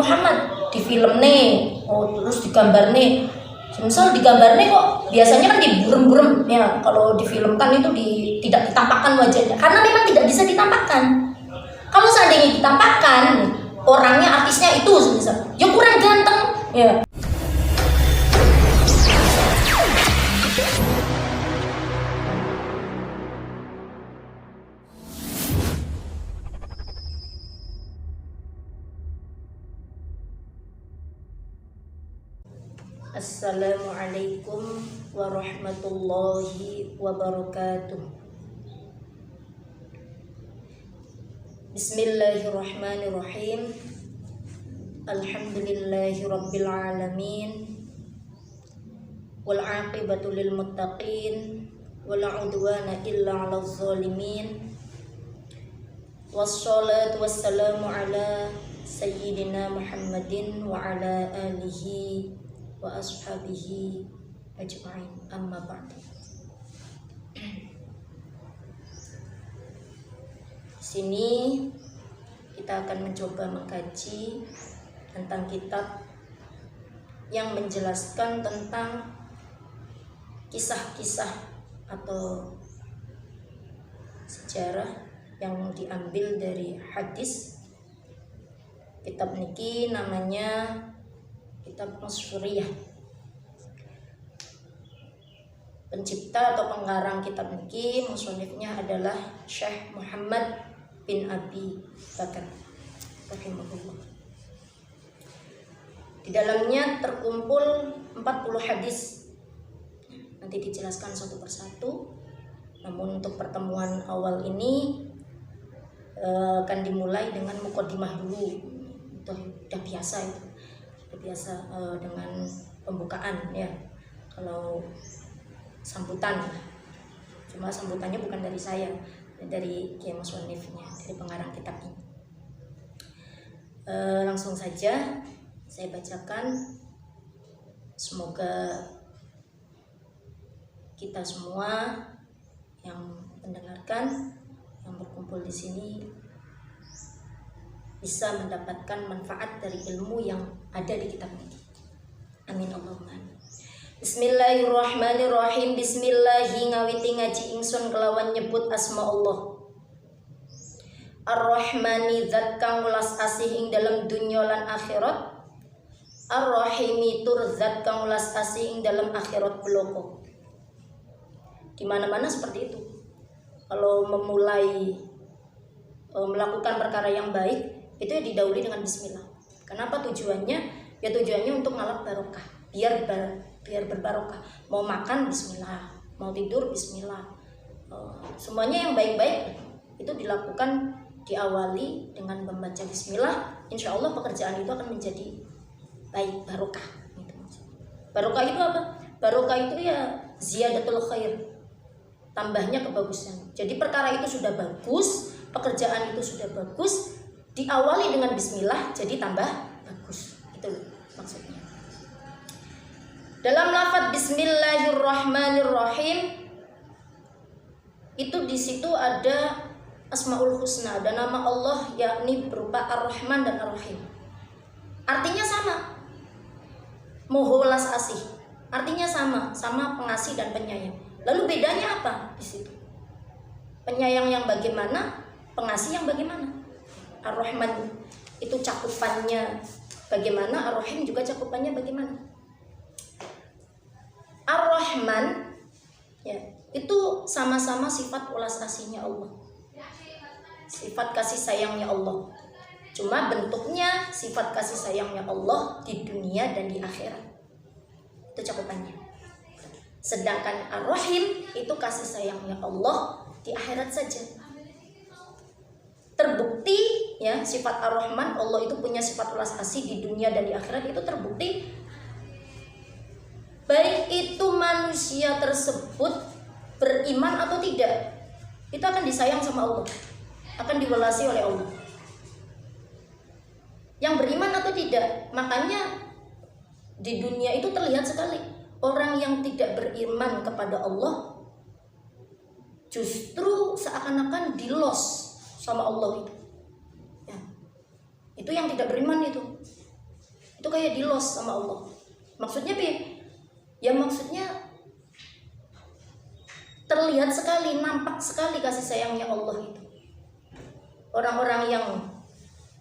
Muhammad di film nih, terus digambar nih. Misal digambar nih kok biasanya kan diburem-burem ya, kalau difilmkan itu tidak ditampakkan wajahnya karena memang tidak bisa ditampakkan. Kalau seandainya ditampakkan orangnya, artisnya itu misal ya kurang ganteng ya. Assalamualaikum warahmatullahi wabarakatuh. Bismillahirrahmanirrahim. Alhamdulillahi rabbil alamin. Wal aqibatu lil muttaqin wala udwana illa 'alal zalimin. Wassalatu wassalamu ala sayyidina Muhammadin wa ala alihi wa ashabihi ajma'in, amma ba'du. Sini kita akan mencoba mengkaji tentang kitab yang menjelaskan tentang kisah-kisah atau sejarah yang diambil dari hadis. Kitab niki namanya Kitab Masyhuriyah. Pencipta atau pengarang kitab niki, musannifnya adalah Syekh Muhammad bin Abi Bakar rahimahullah. Di dalamnya terkumpul 40 hadis. Nanti dijelaskan satu persatu. Namun untuk pertemuan awal ini akan dimulai dengan muqaddimah dulu. Itu udah biasa itu. Biasa dengan pembukaan ya, kalau sambutan, cuma sambutannya bukan dari saya, dari Kiai Musannifnya, dari pengarang kitab ini. Langsung saja saya bacakan, semoga kita semua yang mendengarkan, yang berkumpul di sini bisa mendapatkan manfaat dari ilmu yang ada di kitab ini. Amin Allahumma. Bismillahirrahmanirrahim. Bismillahi ngawiti ngaji ingsun kelawan nyebut asma Allah. Ar-Rahmani zat kang welas asih ing dalam dunya lan akhirat. Ar-Rahimi tur zat kang welas asih ing dalam akhirat bloko. Di mana-mana seperti itu. Kalau memulai melakukan perkara yang baik, itu ya didahului dengan bismillah. Kenapa tujuannya? Ya tujuannya untuk ngalap barokah, biar berbarokah. Mau makan bismillah, mau tidur bismillah. Semuanya yang baik-baik itu dilakukan, diawali dengan membaca bismillah. Insya Allah pekerjaan itu akan menjadi baik, barokah. Barokah itu apa? Barokah itu ya ziyadatul khair, tambahnya kebagusan. Jadi perkara itu sudah bagus, pekerjaan itu sudah bagus, diawali dengan bismillah jadi tambah bagus. Itu maksudnya. Dalam lafaz bismillahirrahmanirrahim itu di situ ada Asmaul Husna, ada nama Allah yakni berupa Ar-Rahman dan Ar-Rahim. Artinya sama. Moho welas asih. Artinya sama pengasih dan penyayang. Lalu bedanya apa di situ? Penyayang yang bagaimana, pengasih yang bagaimana? Ar-Rahman itu cakupannya bagaimana, Ar-Rahim juga cakupannya bagaimana. Ar-Rahman ya, itu sama-sama sifat ulas asihnya Allah, sifat kasih sayangnya Allah. Cuma bentuknya sifat kasih sayangnya Allah di dunia dan di akhirat. Itu cakupannya. Sedangkan Ar-Rahim itu kasih sayangnya Allah di akhirat saja. Terbukti ya, sifat Ar-Rahman, Allah itu punya sifat ulas asih di dunia dan di akhirat, itu terbukti. Baik itu manusia tersebut beriman atau tidak, itu akan disayang sama Allah, akan diwelasi oleh Allah. Yang beriman atau tidak, makanya di dunia itu terlihat sekali orang yang tidak beriman kepada Allah justru seakan-akan di-loss sama Allah itu. Ya. Itu yang tidak beriman itu. ya di loss sama Allah. Maksudnya ya maksudnya terlihat sekali, nampak sekali kasih sayangnya Allah itu. Orang-orang yang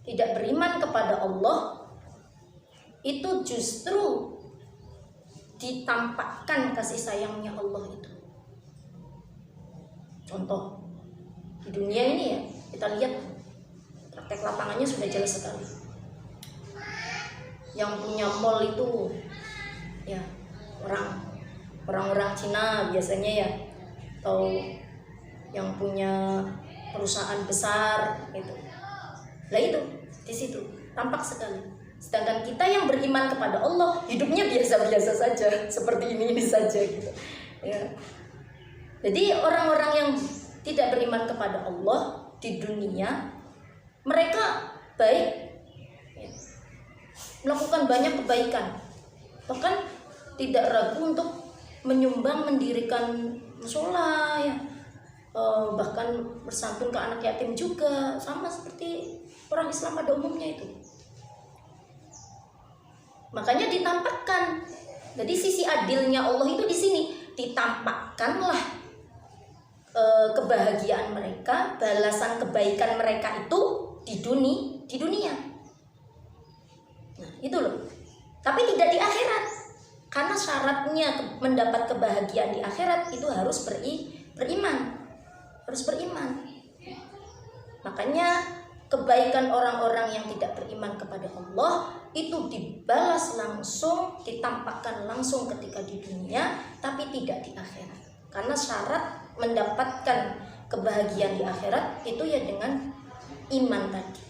tidak beriman kepada Allah itu justru ditampakkan kasih sayangnya Allah itu. Contoh di dunia ini ya, kita lihat praktek lapangannya sudah jelas sekali. Yang punya mall itu ya orang-orang Cina biasanya ya, atau yang punya perusahaan besar gitu. Lah itu di situ tampak sekali. Sedangkan kita yang beriman kepada Allah hidupnya biasa-biasa saja, seperti ini saja gitu. Ya. Jadi orang-orang yang tidak beriman kepada Allah di dunia, mereka baik, ya, melakukan banyak kebaikan, bahkan tidak ragu untuk menyumbang, mendirikan musola, ya, bahkan bersantun ke anak yatim juga, sama seperti orang Islam pada umumnya itu. Makanya ditampakkan. Jadi sisi adilnya Allah itu di sini, ditampakkanlah kebahagiaan mereka, balasan kebaikan mereka itu di dunia. Nah, itu loh. Tapi tidak di akhirat. Karena syaratnya mendapat kebahagiaan di akhirat itu harus beriman. Harus beriman. Makanya kebaikan orang-orang yang tidak beriman kepada Allah itu dibalas langsung, ditampakkan langsung ketika di dunia, tapi tidak di akhirat. Karena syarat mendapatkan kebahagiaan di akhirat itu ya dengan iman tadi.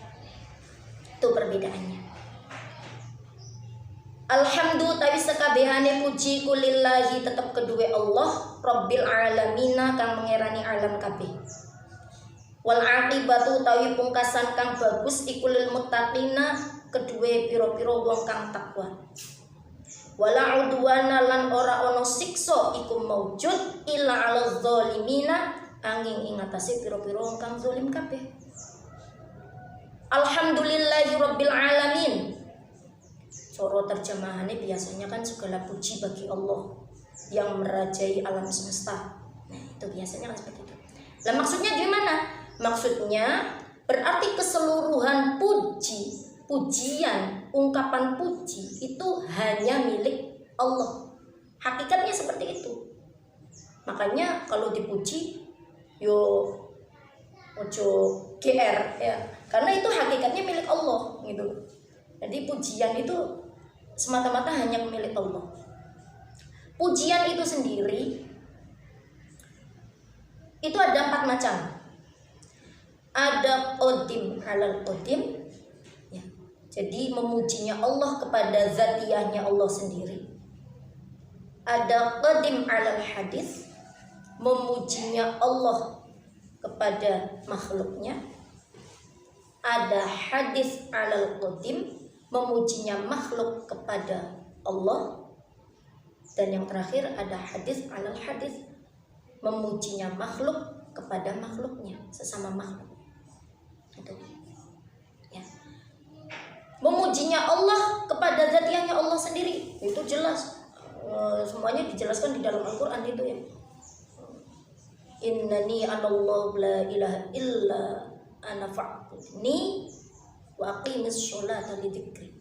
Itu perbedaannya. Alhamdulillah tawi sekabehane puji kulillahi tetap kedua Allah Rabbil alamina kang mengerani alam kabeh. Wal aqibatu tawi pungkasan kang bagus iku lil muttaqina kedue pira-pira wong kang takwa. Wala udwana lan ora ana siksa iku maujud illa 'alal zalimina angin ing atase pira-pira wong kang zalim kabeh. Alhamdulillahi rabbil alamin. Coro terjemahannya biasanya kan segala puji bagi Allah yang merajai alam semesta. Nah, itu biasanya kan seperti itu. Lah maksudnya gimana? Maksudnya berarti keseluruhan pujian, ungkapan puji itu hanya milik Allah. Hakikatnya seperti itu. Makanya kalau dipuji yo ojo GR ya. Karena itu hakikatnya milik Allah gitu. Jadi pujian itu semata-mata hanya milik Allah. Pujian itu sendiri itu ada 4 macam. Ada qadim alal qadim, ya. Jadi memujinya Allah kepada zatiyahnya Allah sendiri. Ada qadim alal hadis, memujinya Allah kepada makhluknya. Ada hadis alal qadim, memujinya makhluk kepada Allah. Dan yang terakhir ada hadis alal hadis, memujinya makhluk kepada makhluknya, sesama makhluk. Itu. Ya. Memujinya Allah kepada zatiyahnya Allah sendiri, itu jelas. Semuanya dijelaskan di dalam Al-Qur'an itu ya. Innani anallahu la ilaha illa ana fa'budni wa aqimis sholata lidzikri.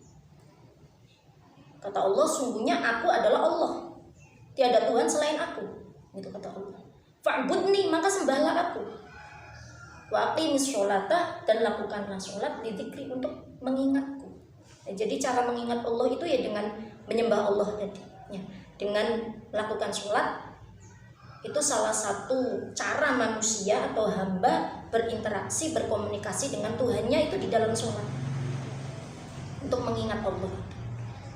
Kata Allah, sungguhnya aku adalah Allah, tiada Tuhan selain aku. Itu kata Allah. Fa'budni, maka sembahlah aku. Wa aqimis sholata, dan lakukanlah sholat lidzikri, untuk mengingatku. Nah, jadi cara mengingat Allah itu ya dengan menyembah Allah tadi. Ya, dengan melakukan sholat. Itu salah satu cara manusia atau hamba berinteraksi, berkomunikasi dengan Tuhannya itu di dalam sholat, untuk mengingat Allah.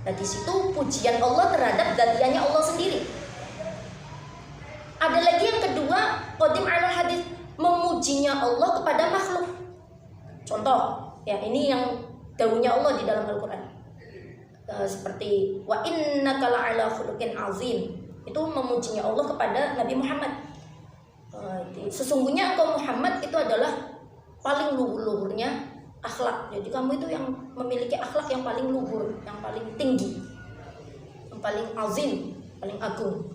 Nah, di situ pujian Allah terhadap dzatiyahnya Allah sendiri. Ada lagi yang kedua, qadim alal hadis, memujinya Allah kepada makhluk. Contoh, ya ini yang dawuhnya Allah di dalam Al-Qur'an. Seperti wa innaka la'ala khuluqin azim. Itu memujinya Allah kepada Nabi Muhammad. Sesungguhnya engkau Muhammad itu adalah paling luhur-luhurnya akhlak. Jadi kamu itu yang memiliki akhlak yang paling luhur, yang paling tinggi, yang paling azim, paling agung.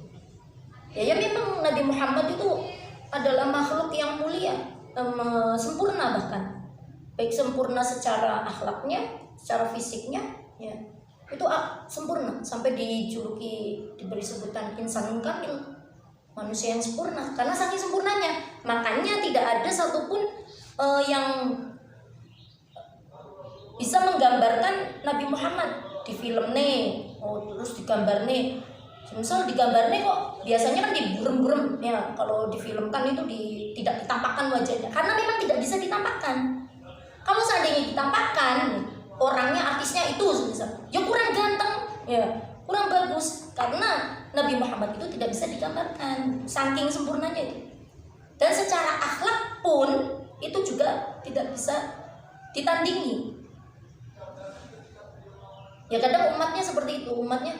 Ya memang Nabi Muhammad itu adalah makhluk yang mulia, sempurna bahkan. Baik sempurna secara akhlaknya, secara fisiknya, ya. Itu sempurna sampai dijuluki, diberi sebutan insan kamil, manusia yang sempurna, karena saking sempurnanya. Makanya tidak ada satupun yang bisa menggambarkan Nabi Muhammad di film nih, terus digambar nih. Misal digambar nih kok biasanya kan diburem-burem ya, kalau difilmkan itu tidak ditampakkan wajahnya karena memang tidak bisa ditampakkan. Kalau seandainya ditampakkan orangnya, artisnya itu misal, ya kurang ganteng, ya kurang bagus, karena Nabi Muhammad itu tidak bisa digambarkan saking sempurnanya itu. Dan secara akhlak pun itu juga tidak bisa ditandingi. Ya kadang umatnya seperti itu, umatnya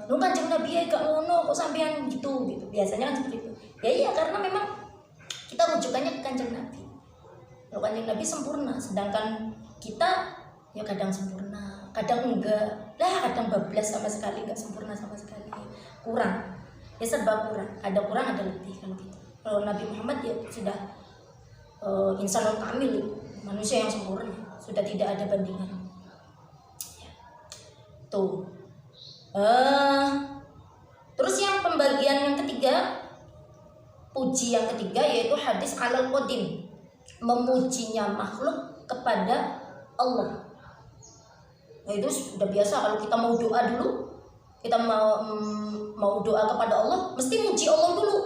lu Kanjeng Nabi ya gak ngono kok sampean gitu. Biasanya kan seperti itu. Ya iya, karena memang kita rujukannya ke Kanjeng Nabi. Kalau Kanjeng Nabi sempurna, sedangkan kita ya kadang sempurna, kadang enggak. Kadang bablas sama sekali, enggak sempurna sama sekali. Kurang. Ya serba kurang. Ada kurang, ada lebih kalau gitu. Kalau Nabi Muhammad ya sudah insanul kamil, manusia yang sempurna, sudah tidak ada bandingan. Ya. Tuh. Terus yang pembagian yang ketiga, puji yang ketiga yaitu hadis alal qadim, memujinya makhluk kepada Allah. Nah, itu sudah biasa kalau kita mau doa dulu, kita mau doa kepada Allah mesti muji Allah dulu,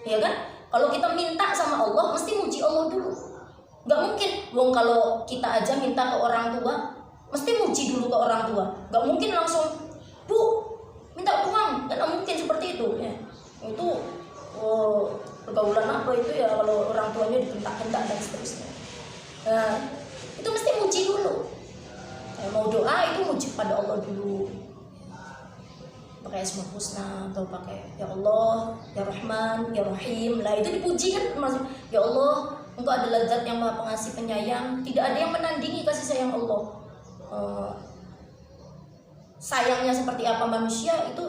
ya kan? Kalau kita minta sama Allah mesti muji Allah dulu. Nggak mungkin, kalau kita aja minta ke orang tua mesti muji dulu ke orang tua. Nggak mungkin langsung, Bu, minta uang, nggak mungkin seperti itu. Ya. Itu pergaulan apa itu ya, kalau orang tuanya dibentak-bentak dan seterusnya. Nah, itu mesti muji dulu. Mau doa itu muji pada Allah dulu. Pakai Asmaul Husna atau pakai ya Allah, ya Rahman, ya Rahim. Lah itu dipuji kan, maksud ya Allah, Engkau adalah Zat yang Maha Pengasih Penyayang. Tidak ada yang menandingi kasih sayang Allah. Sayangnya seperti apa manusia, itu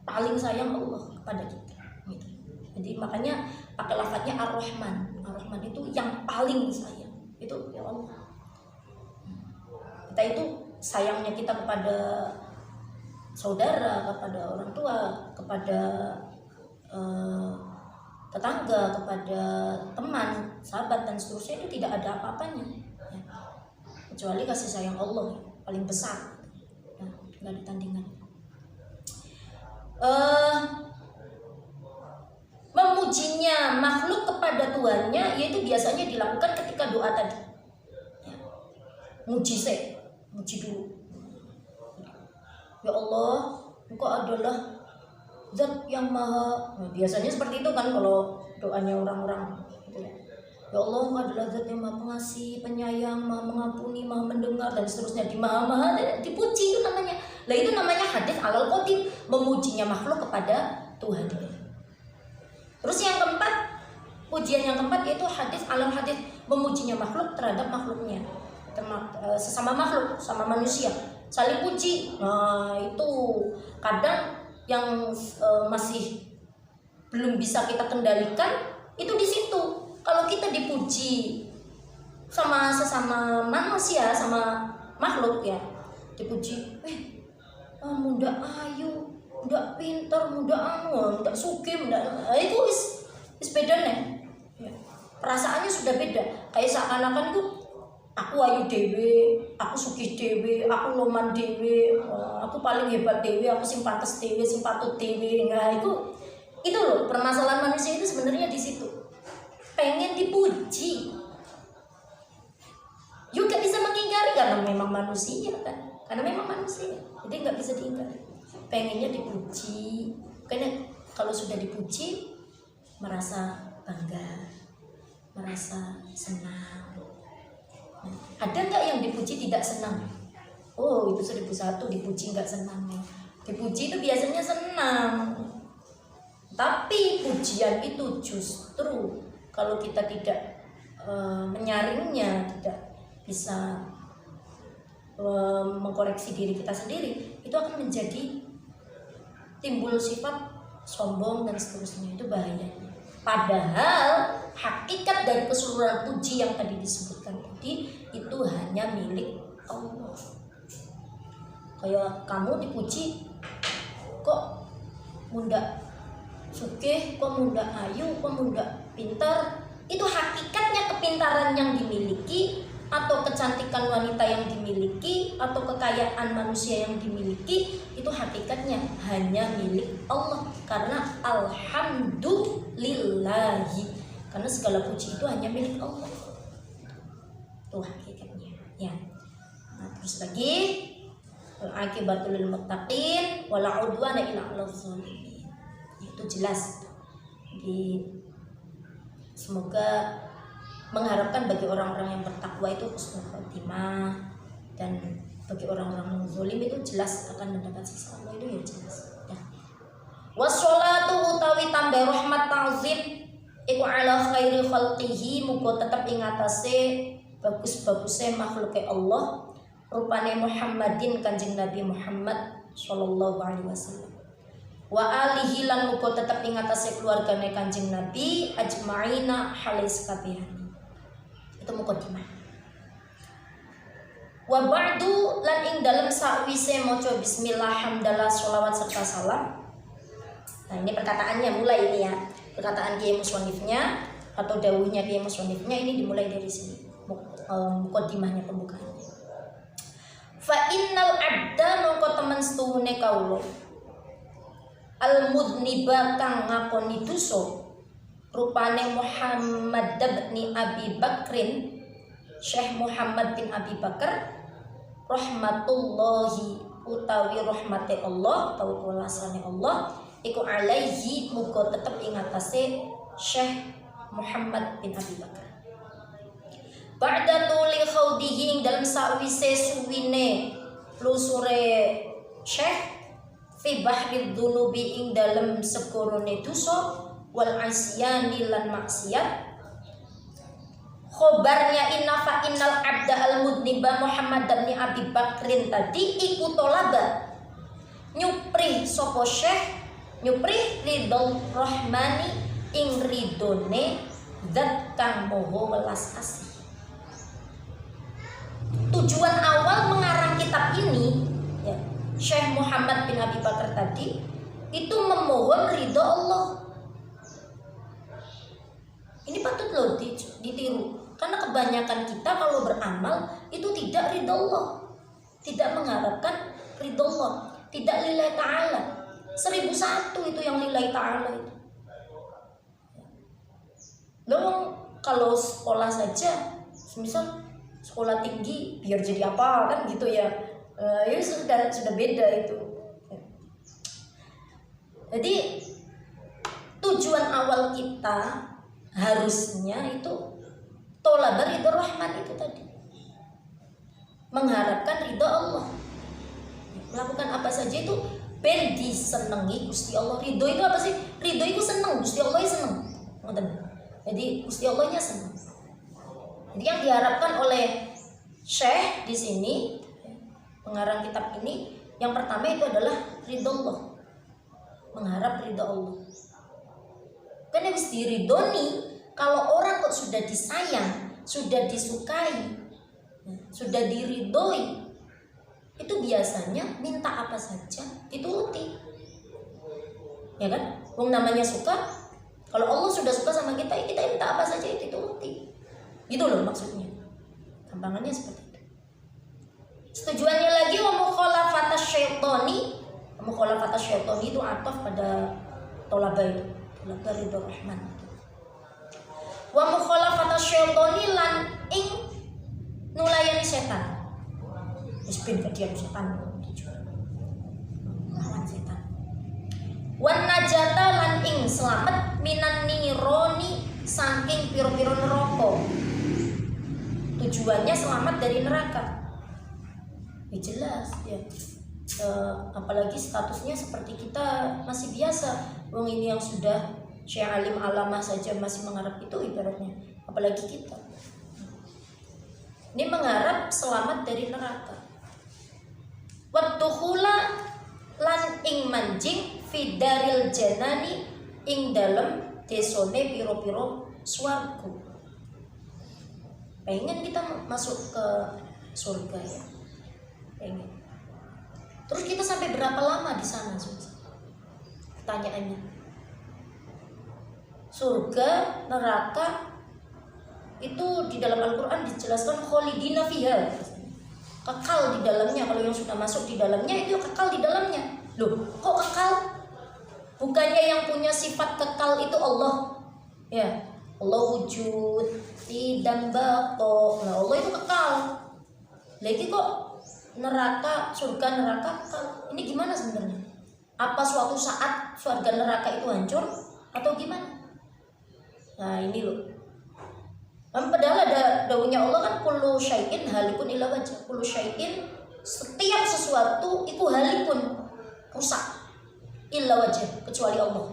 paling sayang Allah kepada kita gitu. Jadi makanya pakai lafadznya Ar-Rahman. Ar-Rahman itu yang paling sayang, itu ya Allah. Kita itu sayangnya kita kepada saudara, kepada orang tua, kepada tetangga, kepada teman, sahabat dan seterusnya, itu tidak ada apa-apanya ya. Kecuali kasih sayang Allah paling besar. Nggak ada tandingan. Memujinya makhluk kepada Tuhannya yaitu biasanya dilakukan ketika doa tadi ya. Muji dulu. Ya Allah, Engkau adalah Zat yang Maha. Nah, biasanya seperti itu kan kalau doanya orang-orang gitu ya. Ya Allah, Engkau adalah Zat yang Maha Pengasih, Penyayang, Maha Mengampuni, Maha Mendengar dan seterusnya. Di maha-maha dipuji itu namanya. Lah itu namanya hadis alal qadim, memujinya makhluk kepada Tuhan. Terus yang keempat, pujian yang keempat yaitu hadis alam hadis, memujinya makhluk terhadap makhluknya, sesama makhluk, sama manusia, saling puji. Nah itu kadang yang masih belum bisa kita kendalikan itu di situ. Kalau kita dipuji sama sesama manusia, sama makhluk ya, dipuji, muda ayu, muda pintar, muda muda sugih, itu is beda nih. Ya. Perasaannya sudah beda. Kayak seakan-akan itu aku ayu dewe, aku sugih dewe, aku loman dewe, aku paling hebat dewe, aku sing pantes dewe, sing patut dewe. Nah itu loh permasalahan manusia itu sebenarnya di situ. Pengen dipuji. Juga bisa mengingkari karena memang manusia kan. Karena memang manusia. Jadi nggak bisa diingkari. Pengennya dipuji. Karena kalau sudah dipuji merasa bangga, merasa senang. Ada nggak yang dipuji tidak senang? Oh itu 1001 dipuji nggak senang. Dipuji itu biasanya senang. Tapi pujian itu justru kalau kita tidak menyaringnya, tidak bisa mengkoreksi diri kita sendiri, itu akan menjadi timbul sifat sombong dan seterusnya. Itu bahayanya. Padahal hakikat dari keseluruhan puji yang tadi disebutkan tadi itu hanya milik Allah. Kayak kamu dipuji, kok munda sugih, kok munda ayu, kok munda pintar, itu hakikatnya kepintaran yang dimiliki, atau kecantikan wanita yang dimiliki, atau kekayaan manusia yang dimiliki, itu hakikatnya hanya milik Allah. Karena alhamdulillahi, karena segala puji itu hanya milik Allah. Itu hakikatnya ya. Nah, terus lagi, akibatul lil muttaqin wala udwana illa 'alal zalimin. Itu jelas. Jadi semoga mengharapkan bagi orang-orang yang bertakwa itu husnul khotimah, dan bagi orang-orang yang zalim itu jelas akan mendapat siksa Allah, itu ya jelas ya. Wassolatu utawi tambah rahmat ta'zim iku ala khairi khalqihi, muga tetep ing atase bagus-baguse makhluke Allah, rupane Muhammadin kanjeng Nabi Muhammad sallallahu alaihi wasallam, wa alihi lan muga tetep ing atase keluargane kanjeng Nabi ajmaina halis kabehane. Itu mukadimah. Wa ba'du lan ing dalem sakwise maca bismillah hamdalah sholawat serta salam. Nah, ini perkataannya mulai ini ya. Perkataan Kiai Muswanifnya atau dawuhnya Kiai Muswanifnya ini dimulai dari sini. Mukadimahnya, pembukaannya. Fa innal abda mongko temen setuhune kawula al mudniba kang ngakoni dosa, rupane Muhammad bin Abi Bakrin, Syekh Muhammad bin Abi Bakar, rahmatullahi utawi rahmate Allah, utawi kulasane Allah, iku alaihi muga tetep ing atase Syekh Muhammad bin Abi Bakar. Ba'da tuli khaudihi ing dalem sakwise suwine lusure Syekh fi bahri dzunubi ing dalem segorone dosa wal asyani lan maksiat, khobarnya inna fa innal abda al mudniba Muhammad bin Abi Bakrin tadi iku tolaba nyuprih sapa Syekh, nyuprih ridho rahmani ing ridone zat kang moho welas asih. Tujuan awal mengarang kitab ini ya, Syekh Muhammad bin Abi Bakar tadi itu memohon ridho Allah. Ini patut loh ditiru, karena kebanyakan kita kalau beramal itu tidak ridho Allah, tidak mengharapkan ridho Allah, tidak lillahi ta'ala. 1001 itu yang lillahi ta'ala itu. Loh, kalau sekolah saja, misal sekolah tinggi biar jadi apa kan gitu ya, ya sudah beda itu. Jadi tujuan awal kita harusnya itu tolaba ridho rahman itu tadi, mengharapkan ridho Allah, melakukan apa saja itu ben disenengi Gusti Allah. Ridho itu apa sih? Ridho itu seneng, Gusti Allah seneng. Jadi Gusti Allahnya seneng. Jadi yang diharapkan oleh Syekh di sini, pengarang kitab ini, yang pertama itu adalah ridho Allah, mengharap ridho Allah. Kan habis diridhoni, kalau orang kok sudah disayang, sudah disukai, sudah diridhoi, itu biasanya minta apa saja dituruti, ya kan? Wong namanya suka, kalau Allah sudah suka sama kita, kita minta apa saja itu dituruti, gitu loh maksudnya. Gampangannya seperti itu. Tujuannya lagi wa mukhalafatas syaitani. Mukhalafatas syaitani itu ataf pada tolaba itu, tolaba ridho rahman. Wa mukhalafatas syaitani lan ing nulayani setan. Wis ben kediam setan lawan setan. Wan najata lan ing selamat minan nironi saking piro-piro neraka. Tujuannya selamat dari neraka. Ya jelas ya. Apalagi statusnya seperti kita masih biasa. Wong ini yang sudah syekh alim alamah saja masih mengharap itu ibaratnya, apalagi kita. Ini mengharap selamat dari neraka. Waddukhula lan ing manjing fidaril janani ing dalem desone piro-piro swarga. Pengen kita masuk ke surga ya. Pengen. Terus kita sampai berapa lama di sana? Pertanyaannya. Surga, neraka itu di dalam Al-Quran dijelaskan kholidina fiha, kekal di dalamnya. Kalau yang sudah masuk di dalamnya itu kekal di dalamnya. Loh, kok kekal? Bukannya yang punya sifat kekal itu Allah? Ya, Allah wujud, tidak bako. Nah, Allah itu kekal. Lagi kok neraka, surga neraka kekal? Ini gimana sebenarnya? Apa suatu saat surga neraka itu hancur atau gimana? Nah, ini loh. Padahal ada daunnya Allah kan, kullu syai'in halikun illa wajah. Kullu syai'in, setiap sesuatu itu halikun, rusak, illa wajah, kecuali Allah.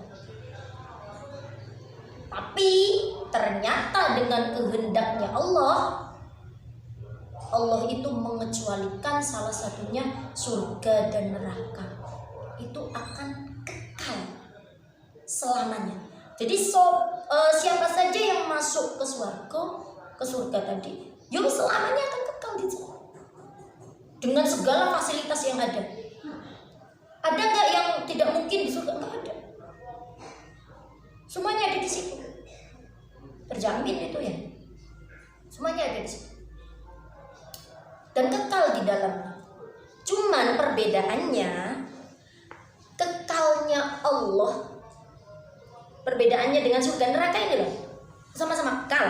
Tapi ternyata dengan kehendaknya Allah, Allah itu mengecualikan salah satunya surga dan neraka. Itu akan kekal selamanya. Jadi siapa saja yang masuk ke surga tadi, ya selamanya akan kekal di sana. Dengan segala fasilitas yang ada. Ada nggak yang tidak mungkin di surga? Nggak ada. Semuanya ada di situ. Terjamin itu ya. Semuanya ada di situ. Dan kekal di dalamnya. Cuman perbedaannya, kekalnya Allah, perbedaannya dengan surga neraka ini loh, sama-sama kekal.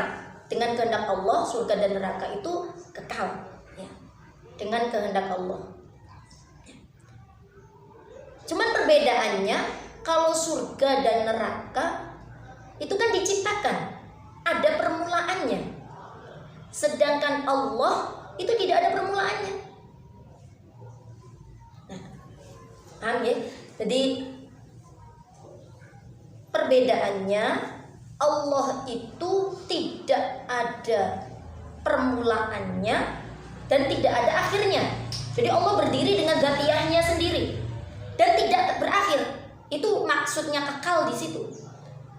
Dengan kehendak Allah, surga dan neraka itu kekal ya. Dengan kehendak Allah. Cuman perbedaannya, kalau surga dan neraka itu kan diciptakan, ada permulaannya. Sedangkan Allah itu tidak ada permulaannya. Nah, paham ya? Jadi perbedaannya, Allah itu tidak ada permulaannya dan tidak ada akhirnya. Jadi Allah berdiri dengan dzatiyahnya sendiri dan tidak berakhir. Itu maksudnya kekal di situ.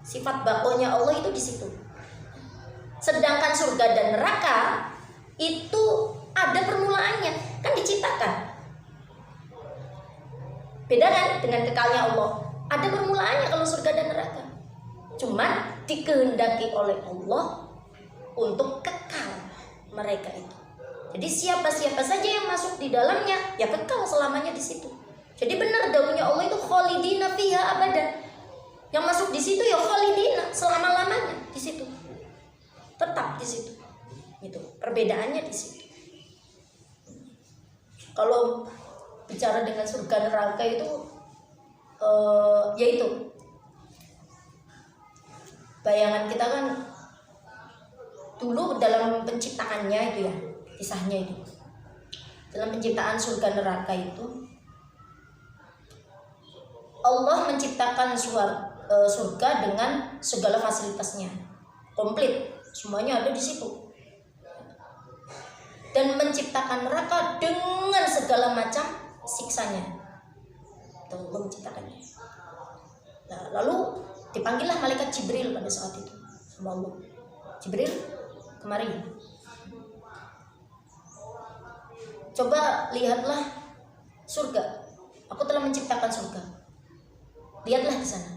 Sifat bakonya Allah itu di situ. Sedangkan surga dan neraka itu ada permulaannya, kan diciptakan. Beda kan dengan kekalnya Allah. Ada permulaannya kalau surga dan neraka. Cuman dikehendaki oleh Allah untuk kekal mereka itu. Jadi siapa-siapa saja yang masuk di dalamnya ya kekal selamanya di situ. Jadi benar daunnya Allah itu kholidina fiha abadan. Yang masuk di situ ya kholidina, selama-lamanya di situ. Tetap di situ. Itu perbedaannya di situ. Kalau bicara dengan surga neraka itu yaitu bayangan kita kan dulu dalam penciptaannya itu ya, kisahnya itu dalam penciptaan surga neraka itu Allah menciptakan surga dengan segala fasilitasnya komplit, semuanya ada di situ, dan menciptakan neraka dengan segala macam siksanya. Allah menciptakannya. Nah, lalu dipanggillah malaikat Jibril pada saat itu sama Allah. Jibril, kemari. Coba lihatlah surga. Aku telah menciptakan surga. Lihatlah di sana.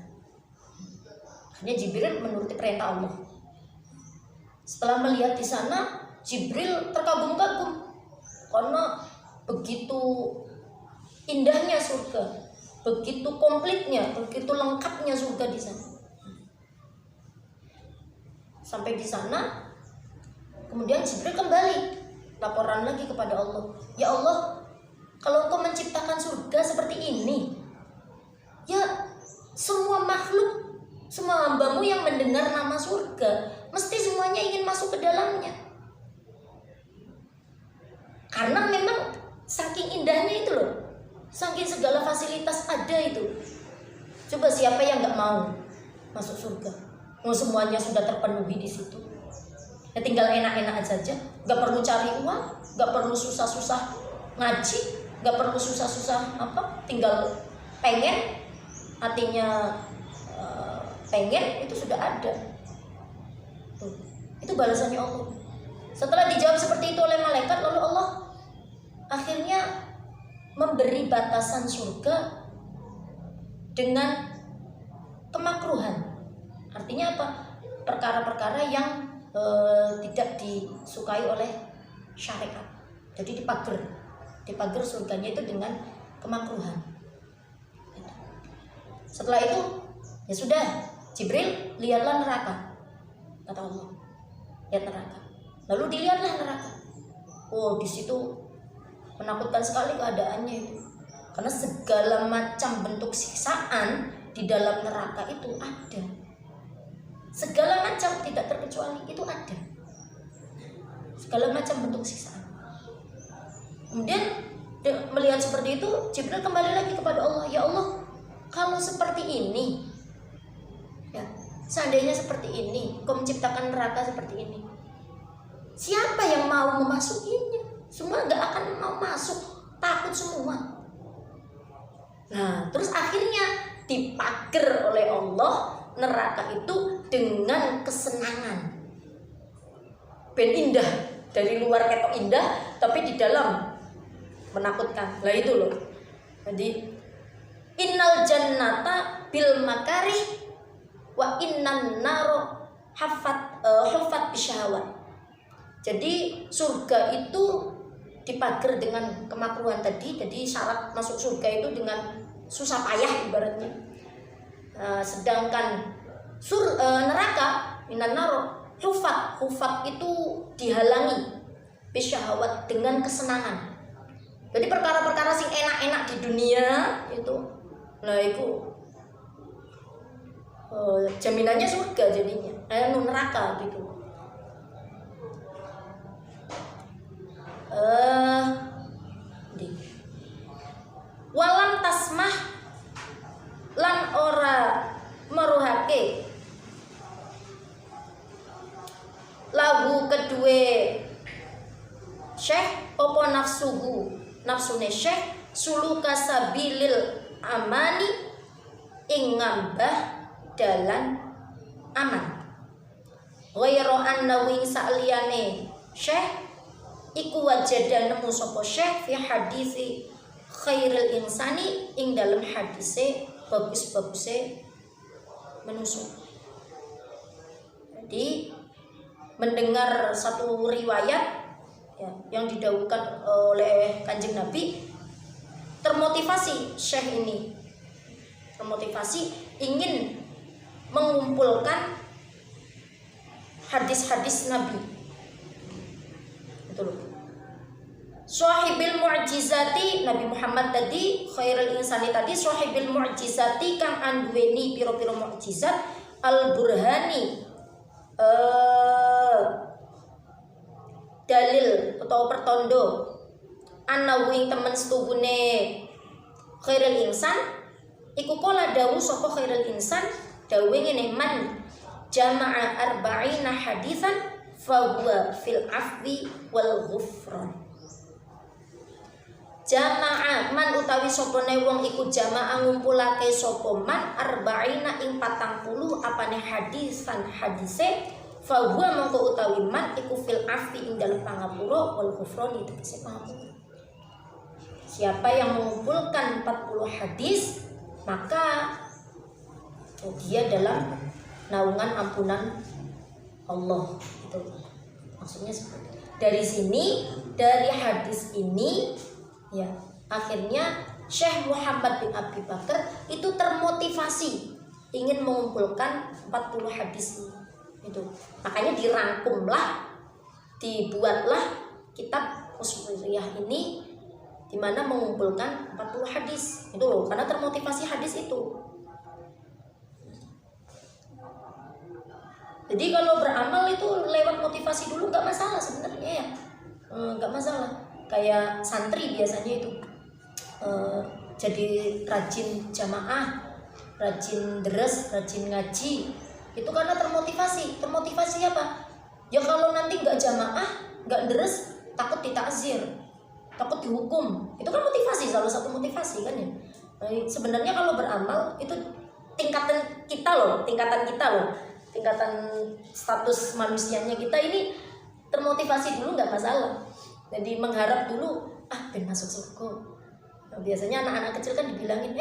Akhirnya Jibril menuruti perintah Allah. Setelah melihat di sana, Jibril terkagum-kagum karena begitu indahnya surga. Begitu komplitnya, begitu lengkapnya surga di sana. Sampai di sana, kemudian Jibril kembali laporan lagi kepada Allah. Ya Allah, kalau Engkau menciptakan surga seperti ini, ya semua makhluk, semua hamba-Mu yang mendengar nama surga, mesti semuanya ingin masuk ke dalamnya. Karena memang saking indahnya itu loh. Saking segala fasilitas ada itu. Coba siapa yang nggak mau masuk surga? Semuanya sudah terpenuhi di situ. Ya tinggal enak-enak saja, nggak perlu cari uang, nggak perlu susah-susah ngaji, nggak perlu susah-susah apa, tinggal pengen, artinya pengen itu sudah ada. Tuh, itu balasannya Allah. Setelah dijawab seperti itu oleh malaikat, lalu Allah akhirnya memberi batasan surga dengan kemakruhan. Artinya apa? Perkara-perkara yang tidak disukai oleh syariat. Jadi dipager surganya itu dengan kemakruhan. Setelah itu ya sudah, Jibril, lihatlah neraka, kata Allah, lihat neraka. Lalu dilihatlah neraka. Oh, di situ menakutkan sekali keadaannya itu, karena segala macam bentuk siksaan di dalam neraka itu ada. Segala macam, tidak terkecuali, itu ada. Segala macam bentuk siksaan. Kemudian melihat seperti itu, Jibril kembali lagi kepada Allah. Ya Allah, kalau seperti ini, ya, seandainya seperti ini, Kau menciptakan neraka seperti ini, siapa yang mau memasukinya? Semua gak akan mau masuk, takut semua. Nah, terus akhirnya dipager oleh Allah neraka itu dengan kesenangan. Ben indah, dari luar ketok indah, tapi di dalam menakutkan. Lah itu loh. Jadi innal jannata bil makari wa innan naro huffat bisyahawat. Jadi surga itu dipager dengan kemakruhan tadi. Jadi syarat masuk surga itu dengan susah payah ibaratnya. Sedangkan neraka minan naro hufat itu dihalangi bisyahawat dengan kesenangan. Jadi perkara-perkara sing enak-enak di dunia itu, nah itu jaminannya surga jadinya, neraka gitu. Walam tasmah lan ora meruhake lahu kedue syekh opo nafsune syekh suluka sabilil amani ing ngambah dalan aman. Ghairu anna wing sa'liyane syekh iku wajada nemu sapa syekh fi hadisi khairil insani ing dalam hadise bagus-baguse manusia. Jadi mendengar satu riwayat ya, yang didawuhkan oleh Kanjeng Nabi, termotivasi syekh ini, termotivasi ingin mengumpulkan hadis-hadis Nabi. Betul. Sahibil mu'jizati, Nabi Muhammad tadi, khairul insani tadi, sahibil mu'jizati kang anduweni piro-piro mu'jizat, al-burhani dalil atau pertondo ana wing temen setubune khairul insan iku kala dawu sapa khairul insan dawu ngene, man jama'a arba'ina haditsan fa huwa fil afwi wal ghufran. Jama'a man utawi sopone wong iku jama'a ngumpulake sapa man arba'ina ing 40 apane hadisan hadise fa huwa mongko utawi man iku fil afwi ing dalem pangapura wal ghufran tegese pangapura. Siapa yang mengumpulkan 40 hadis maka dia dalam naungan ampunan Allah. Itu maksudnya seperti itu. Dari sini, dari hadis ini ya, akhirnya Syekh Muhammad bin Abi Bakar itu termotivasi ingin mengumpulkan 40 hadis ini. Itu makanya dirangkumlah, dibuatlah kitab Ushuriyah ini, di mana mengumpulkan 40 hadis itu loh, karena termotivasi hadis itu. Jadi kalau beramal itu lewat motivasi dulu nggak masalah sebenarnya ya, nggak masalah. Kayak santri biasanya itu jadi rajin jamaah, rajin deres, rajin ngaji, itu karena termotivasi. Termotivasi apa? Ya kalau nanti nggak jamaah, nggak deres, takut ditakzir, takut dihukum. Itu kan motivasi, salah satu motivasi kan ya. Nah, sebenarnya kalau beramal itu tingkatan kita loh, tingkatan status manusianya kita ini termotivasi dulu nggak masalah. Jadi mengharap dulu ben masuk surga. Nah, biasanya anak-anak kecil kan dibilangin,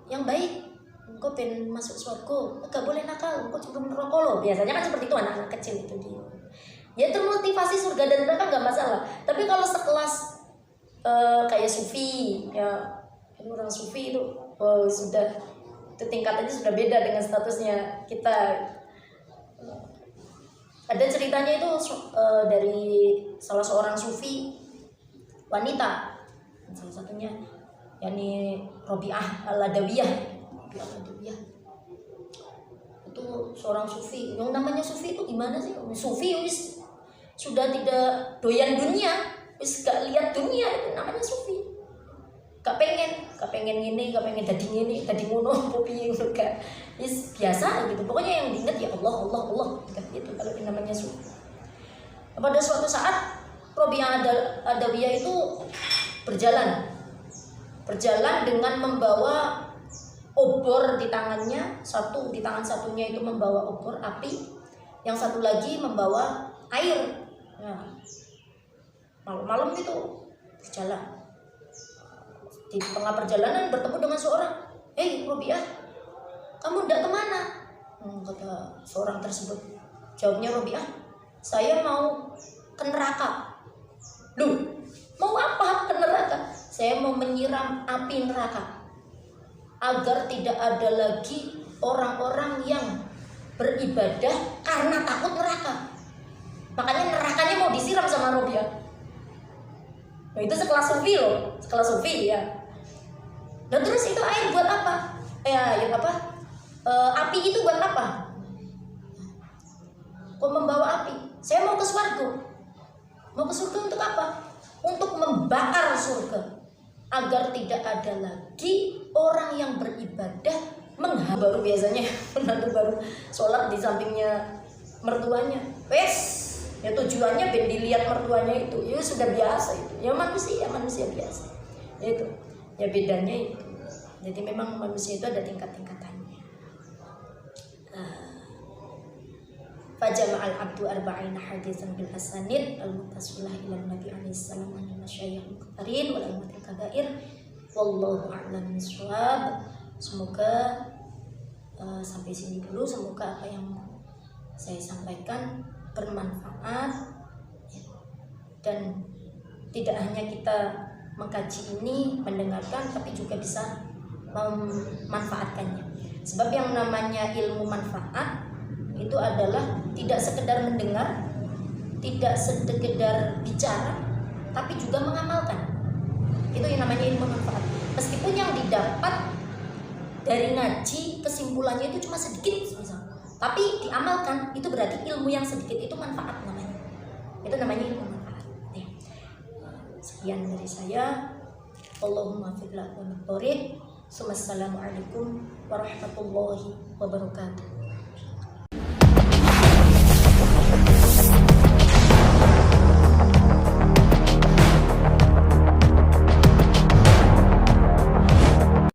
yang baik, engkau pengen masuk surga, gak boleh nakal, engkau cuma merokok loh. Biasanya kan seperti itu anak-anak kecil itu dia. Ya termotivasi surga dan neraka nggak masalah. Tapi kalau sekelas kayak sufi, ya orang sufi itu sudah itu tingkatannya sudah beda dengan statusnya kita. Ada ceritanya itu dari salah seorang sufi wanita, salah satunya yakni Robiah Al-Adawiyah. Itu seorang sufi. Yang namanya sufi itu gimana sih? Sufi wis sudah tidak doyan dunia, wis gak lihat dunia, itu namanya sufi. Gak pengen ini, gak pengen dadi ngono, piye enggak. Wis biasa gitu. Pokoknya yang diingat ya Allah gitu kalau ini namanya sufi. Pada suatu saat Robiah Adawiyah itu berjalan dengan membawa obor di tangannya, di tangan satunya itu membawa obor api, yang satu lagi membawa air. Nah, malam-malam itu berjalan. Di tengah perjalanan bertemu dengan seorang, Robiah, kamu ndak kemana? Kata seorang tersebut. Jawabnya Robiah, saya mau ke neraka. Loh, mau apa ke neraka? Saya mau menyiram api neraka agar tidak ada lagi orang-orang yang beribadah karena takut neraka. Makanya nerakanya mau disiram sama Robiah. Nah, itu sekelas sufi ya. Dan terus itu air buat apa? Api itu buat apa? Kok membawa api? Saya mau ke surga. Mau ke surga untuk apa? Untuk membakar surga agar tidak ada lagi orang yang beribadah baru biasanya menantu baru sholat di sampingnya mertuanya. Ya tujuannya ben dilihat mertuanya itu. Ya sudah biasa itu. Ya manusia biasa. Itu. Ya bedanya itu. Jadi memang manusia itu ada tingkat-tingkatannya. Fajama'al abdu arba'ina hadisan bil asanid al-muttasilah ila Nabi alaihi salam an masyayikh muqtarin wal aimatul kabair wallahu a'lam bishawab. Semoga sampai sini dulu, semoga apa yang saya sampaikan bermanfaat dan tidak hanya kita mengkaji ini, mendengarkan, tapi juga bisa memanfaatkannya. Sebab yang namanya ilmu manfaat itu adalah tidak sekedar mendengar, tidak sekedar bicara, tapi juga mengamalkan. Itu yang namanya ilmu manfaat. Meskipun yang didapat dari ngaji kesimpulannya itu cuma sedikit misalnya, tapi diamalkan, itu berarti ilmu yang sedikit itu manfaat namanya. Itu namanya ilmu manfaat. Sekian dari saya. Allahumma fiqh wa naqtarid. Assalamualaikum warahmatullahi wabarakatuh.